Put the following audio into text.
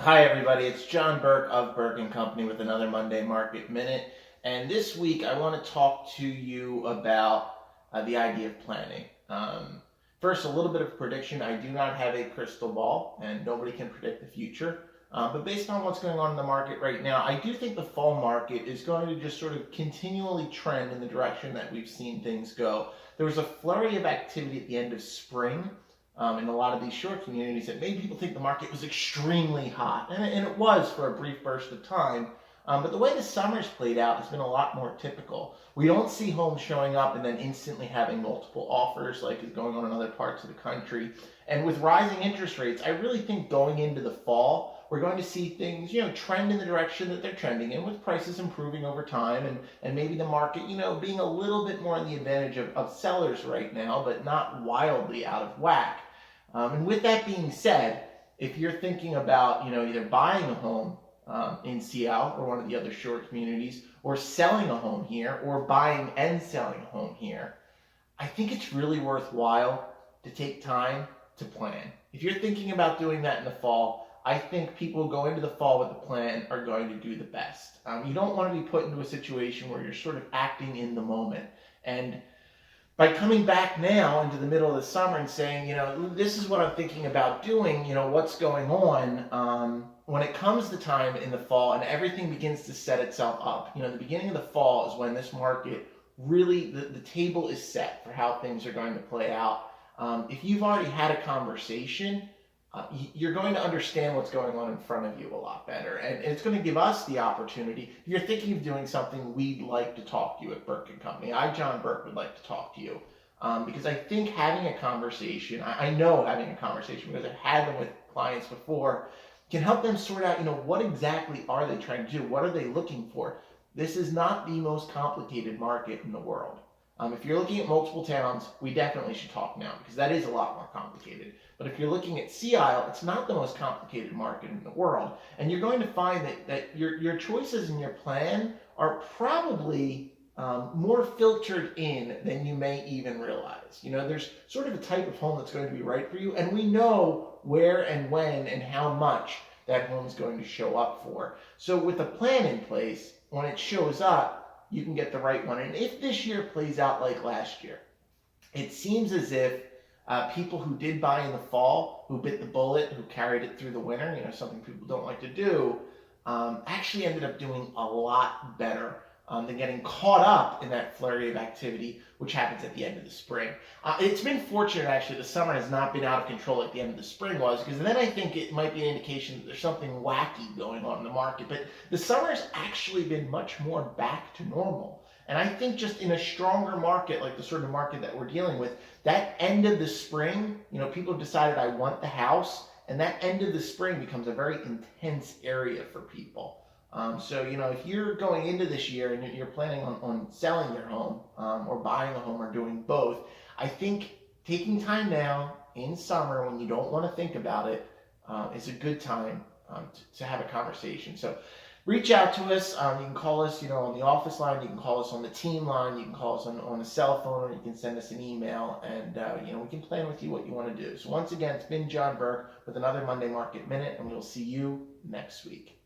Hi everybody, it's John Burke of Burke Company with another Monday Market Minute. And this week I want to talk to you about the idea of planning. First, a little bit of prediction. I do not have a crystal ball and nobody can predict the future. But based on what's going on in the market right now, I do think the fall market is going to just sort of continually trend in the direction that we've seen things go. There was a flurry of activity at the end of spring in a lot of these short communities that made people think the market was extremely hot. And it was for a brief burst of time. But the way the summer's played out has been a lot more typical. We don't see homes showing up and then instantly having multiple offers like is going on in other parts of the country. And with rising interest rates, I really think going into the fall, we're going to see things, trend in the direction that they're trending in, with prices improving over time and maybe the market, being a little bit more in the advantage of sellers right now, but not wildly out of whack. And with that being said, if you're thinking about, either buying a home in Seattle or one of the other short communities, or selling a home here, or buying and selling a home here, I think it's really worthwhile to take time to plan. If you're thinking about doing that in the fall, I think people who go into the fall with a plan are going to do the best. You don't want to be put into a situation where you're sort of acting in the moment. And by coming back now into the middle of the summer and saying, this is what I'm thinking about doing, what's going on, when it comes to time in the fall and everything begins to set itself up, the beginning of the fall is when this market really, the table is set for how things are going to play out. If you've already had a conversation, you're going to understand what's going on in front of you a lot better. And it's going to give us the opportunity. If you're thinking of doing something, we'd like to talk to you at Burke Company. I, John Burke, would like to talk to you. Because I think having a conversation, I know having a conversation because I've had them with clients before, can help them sort out, what exactly are they trying to do? What are they looking for? This is not the most complicated market in the world. If you're looking at multiple towns, we definitely should talk now because that is a lot more complicated. But if you're looking at Sea Isle, it's not the most complicated market in the world. And you're going to find that your choices and your plan are probably more filtered in than you may even realize. There's sort of a type of home that's going to be right for you, and we know where and when and how much that home is going to show up for. So with a plan in place, when it shows up, you can get the right one. And if this year plays out like last year, it seems as if people who did buy in the fall, who bit the bullet, who carried it through the winter, something people don't like to do, actually ended up doing a lot better than getting caught up in that flurry of activity, which happens at the end of the spring. It's been fortunate, actually, the summer has not been out of control like the end of the spring was, because then I think it might be an indication that there's something wacky going on in the market. But the summer's actually been much more back to normal. And I think just in a stronger market, like the sort of market that we're dealing with, that end of the spring, people have decided I want the house, and that end of the spring becomes a very intense area for people. So, if you're going into this year and you're planning on selling your home or buying a home or doing both, I think taking time now in summer when you don't want to think about it is a good time to have a conversation. So reach out to us. You can call us, on the office line. You can call us on the team line. You can call us on a cell phone, or you can send us an email, and we can plan with you what you want to do. So once again, it's been John Burke with another Monday Market Minute, and we'll see you next week.